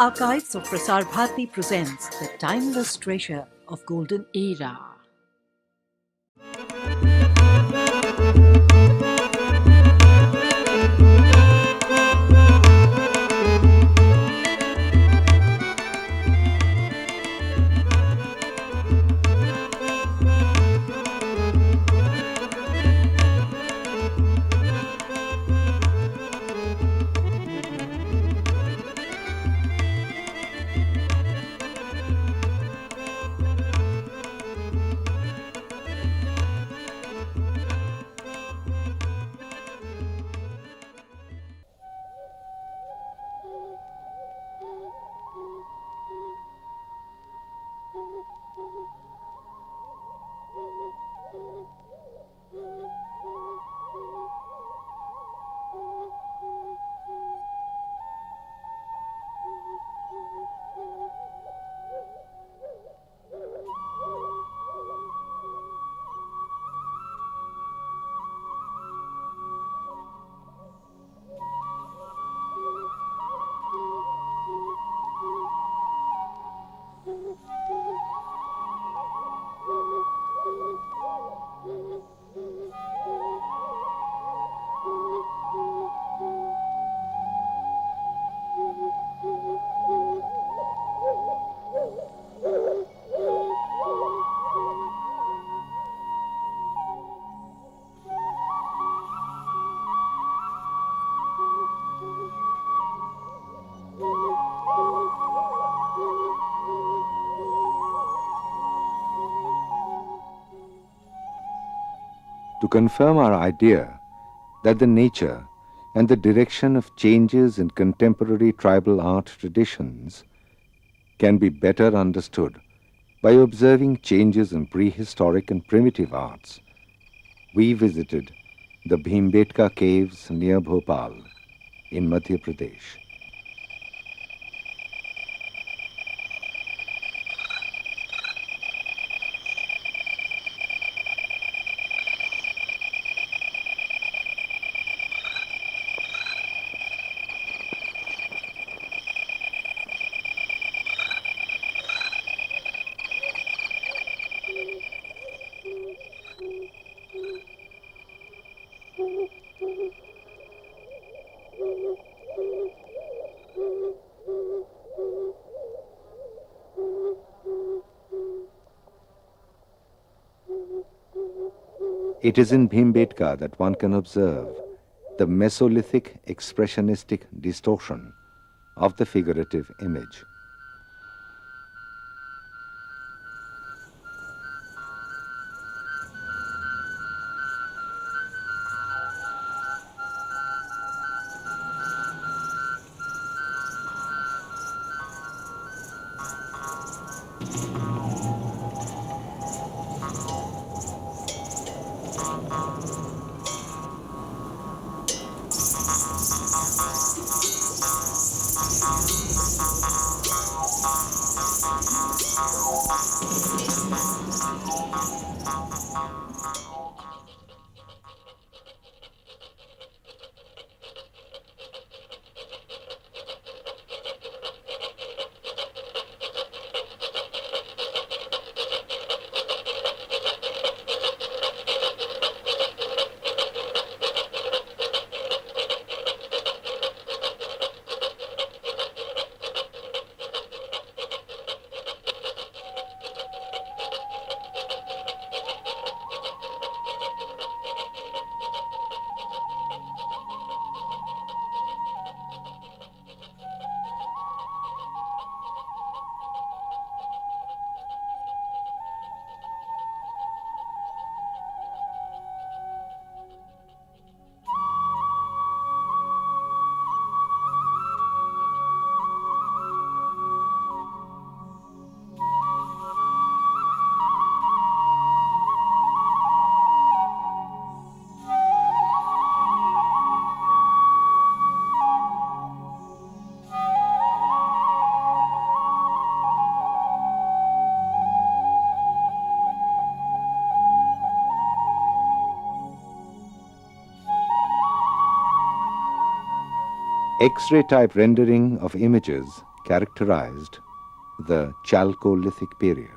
Archives of Prasar Bharati presents the timeless treasure of golden era. To confirm our idea that the nature and the direction of changes in contemporary tribal art traditions can be better understood by observing changes in prehistoric and primitive arts, we visited the Bhimbetka caves near Bhopal in Madhya Pradesh. It is in Bhimbetka that one can observe the Mesolithic expressionistic distortion of the figurative image. X-ray type rendering of images characterized the Chalcolithic period.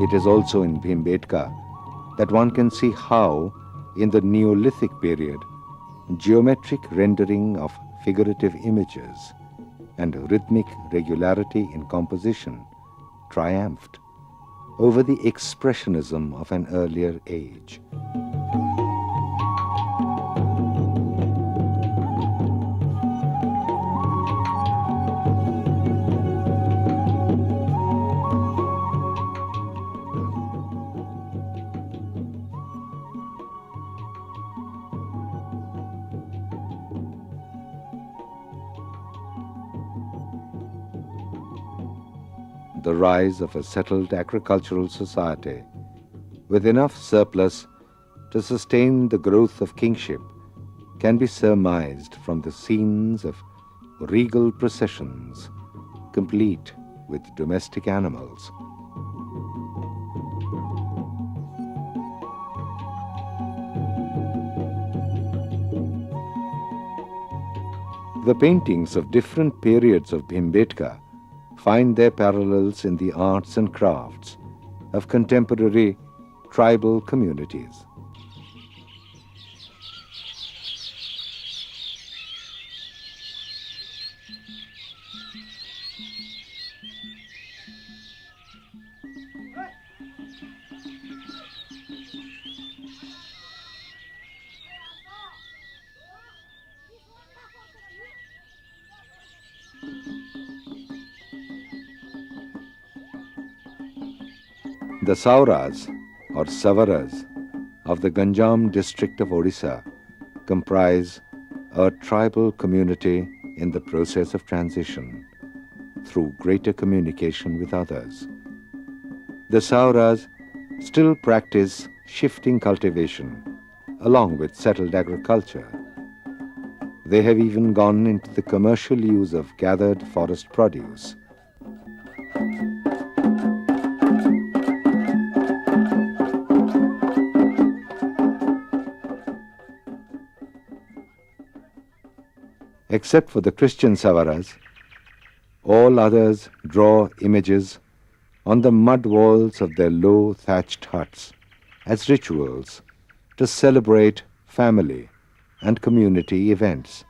It is also in Bhimbetka that one can see how, in the Neolithic period, geometric rendering of figurative images and rhythmic regularity in composition triumphed over the expressionism of an earlier age. The rise of a settled agricultural society with enough surplus to sustain the growth of kingship can be surmised from the scenes of regal processions, complete with domestic animals. The paintings of different periods of Bhimbetka find their parallels in the arts and crafts of contemporary tribal communities. The Sauras, or Savaras, of the Ganjam district of Odisha comprise a tribal community in the process of transition through greater communication with others. The Sauras still practice shifting cultivation along with settled agriculture. They have even gone into the commercial use of gathered forest produce. Except for the Christian Savaras, all others draw images on the mud walls of their low thatched huts as rituals to celebrate family and community events.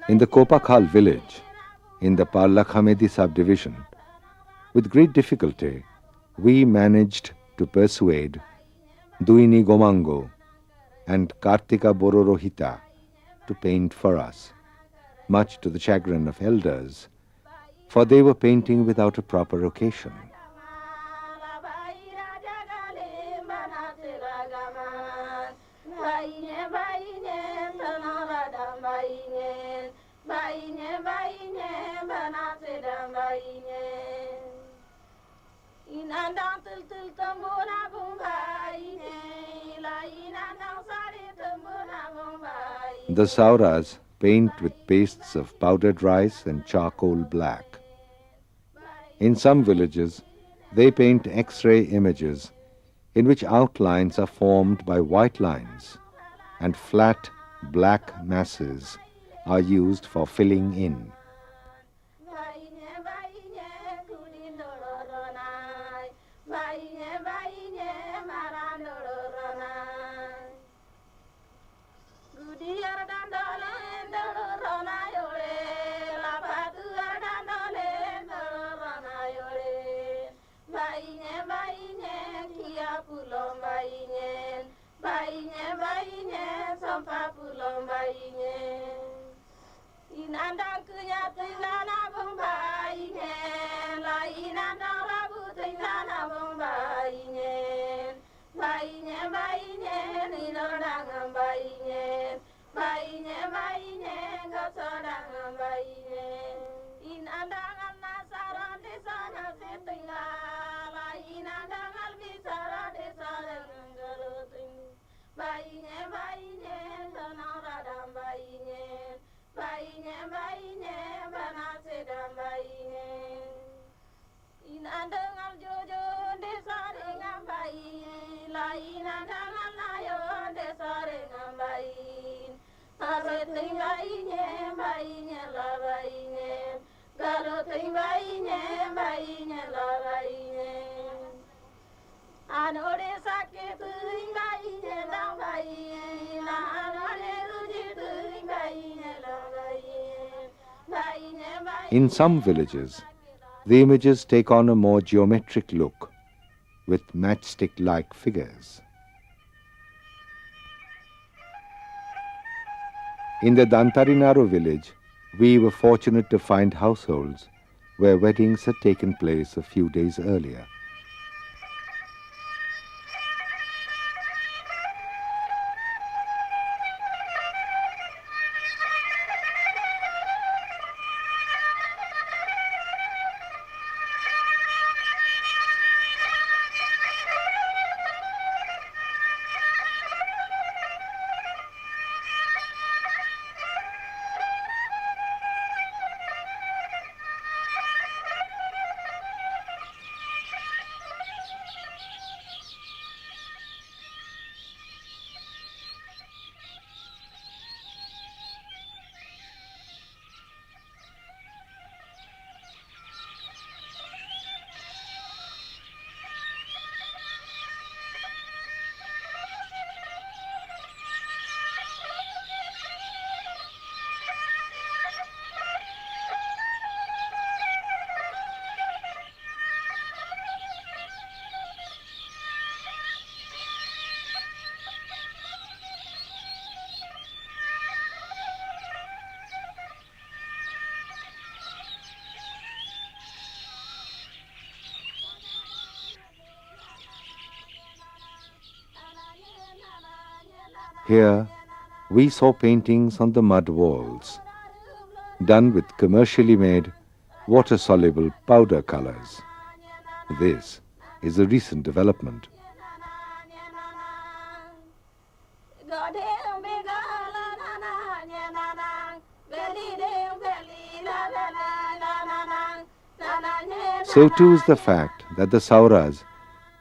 In the Kopakhal village, in the Parlakhamedi subdivision, with great difficulty, we managed to persuade Duini Gomango and Kartika Bororohita to paint for us, much to the chagrin of elders, for they were painting without a proper occasion. The Sauras paint with pastes of powdered rice and charcoal black. In some villages, they paint X-ray images in which outlines are formed by white lines and flat black masses are used for filling in. In some villages, the images take on a more geometric look with matchstick-like figures. In the Dantarinaru village, we were fortunate to find households where weddings had taken place a few days earlier. Here, we saw paintings on the mud walls, done with commercially made, water-soluble powder colors. This is a recent development. So too is the fact that the Sauras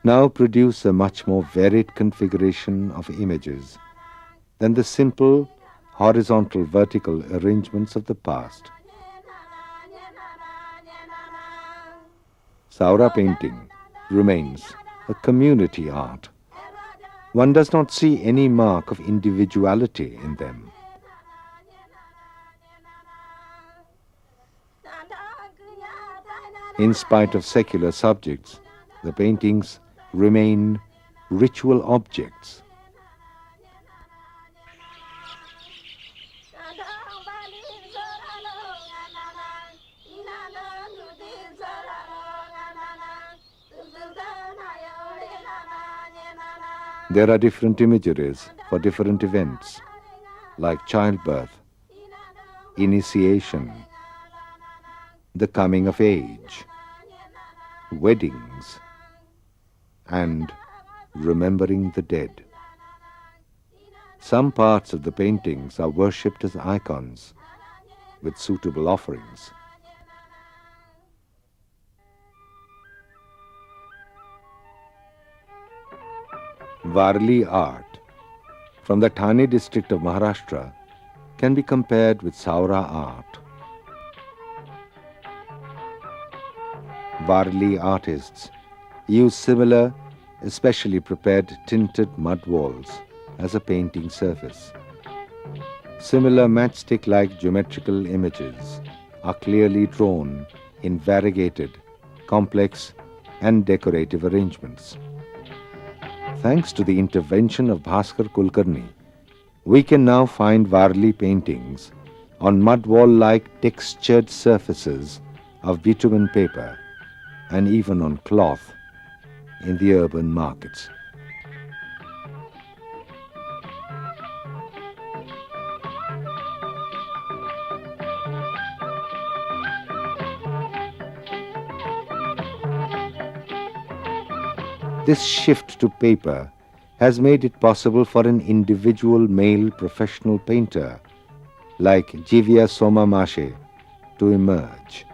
now produce a much more varied configuration of images than the simple horizontal-vertical arrangements of the past. Saura painting remains a community art. One does not see any mark of individuality in them. In spite of secular subjects, the paintings remain ritual objects. There are different imageries for different events, like childbirth, initiation, the coming of age, weddings, and remembering the dead. Some parts of the paintings are worshipped as icons with suitable offerings. Varley art from the Thane district of Maharashtra can be compared with Sauras art. Varley artists use similar, especially prepared tinted mud walls as a painting surface. Similar matchstick-like geometrical images are clearly drawn in variegated, complex and decorative arrangements. Thanks to the intervention of Bhaskar Kulkarni, we can now find Varley paintings on mud wall-like textured surfaces of bitumen paper and even on cloth in the urban markets. This shift to paper has made it possible for an individual male professional painter like Jiva Soma Mashe to emerge.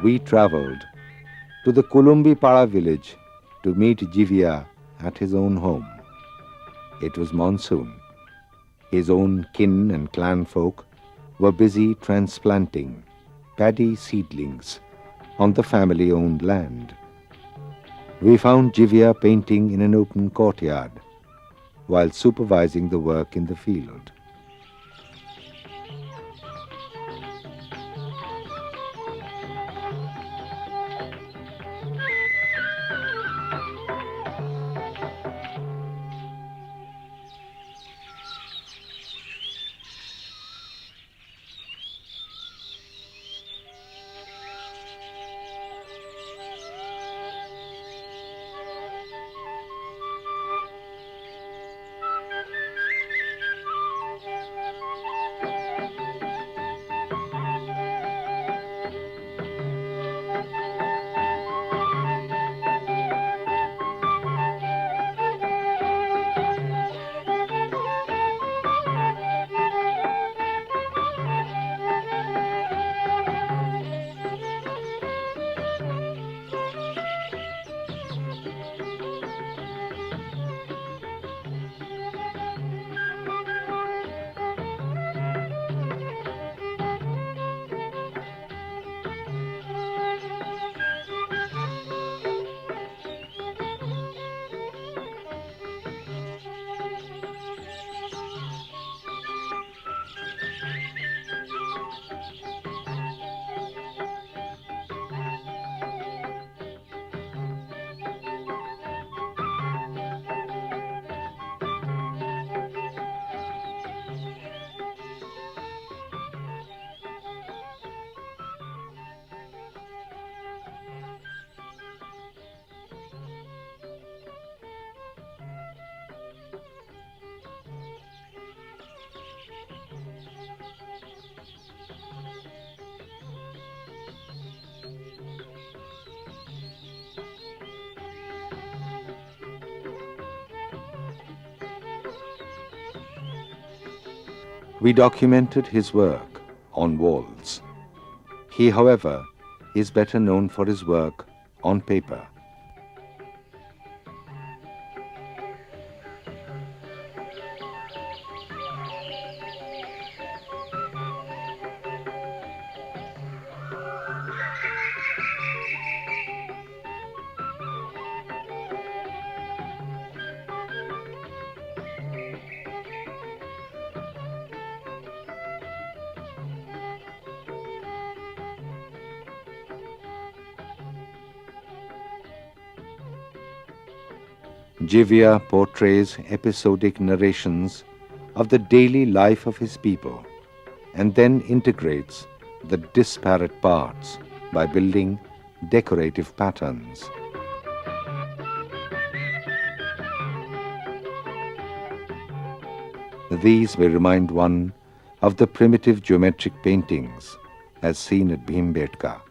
We travelled to the Kulumbi Para village to meet Jivia at his own home. It was monsoon. His own kin and clan folk were busy transplanting paddy seedlings on the family-owned land. We found Jivia painting in an open courtyard while supervising the work in the field. We documented his work on walls. He, however, is better known for his work on paper. Jiva portrays episodic narrations of the daily life of his people and then integrates the disparate parts by building decorative patterns. These may remind one of the primitive geometric paintings as seen at Bhimbetka.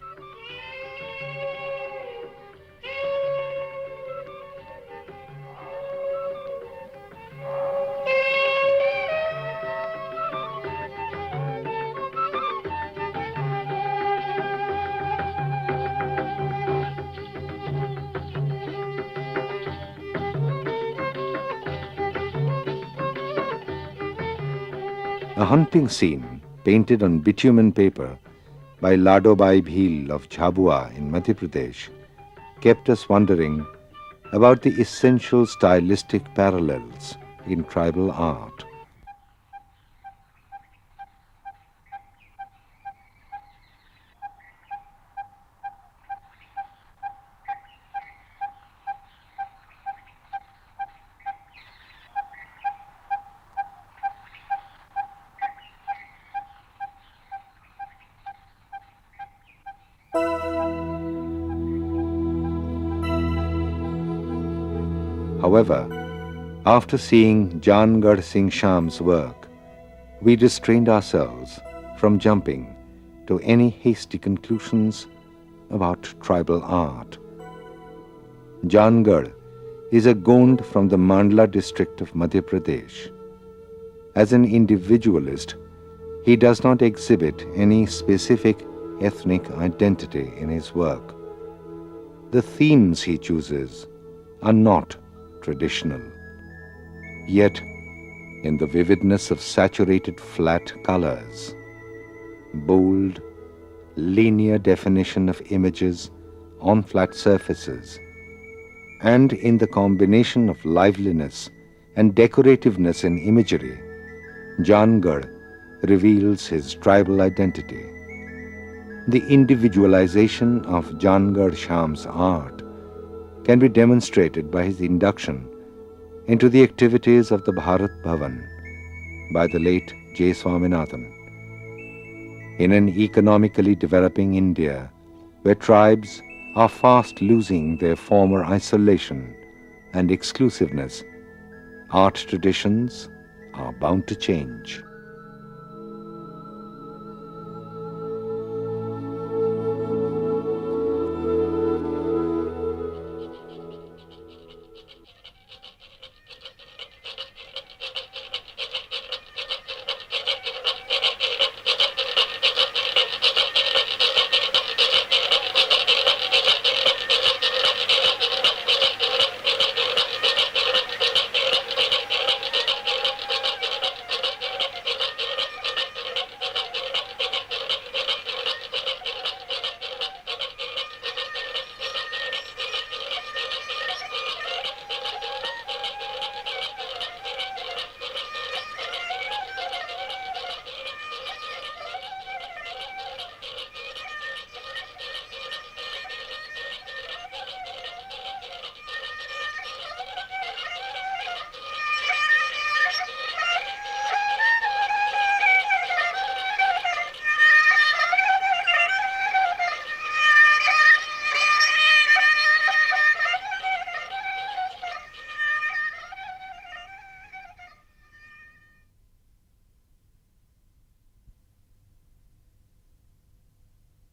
A hunting scene painted on bitumen paper by Ladobai Bhil of Jhabua in Madhya Pradesh kept us wondering about the essential stylistic parallels in tribal art. However, after seeing Jangarh Singh Sham's work, we restrained ourselves from jumping to any hasty conclusions about tribal art. Jangarh is a Gond from the Mandla district of Madhya Pradesh. As an individualist, he does not exhibit any specific ethnic identity in his work. The themes he chooses are not traditional. Yet, in the vividness of saturated flat colors, bold, linear definition of images on flat surfaces, and in the combination of liveliness and decorativeness in imagery, Jangarh reveals his tribal identity. The individualization of Jangarh Sham's art can be demonstrated by his induction into the activities of the Bharat Bhavan by the late J. Swaminathan. In an economically developing India, where tribes are fast losing their former isolation and exclusiveness, art traditions are bound to change.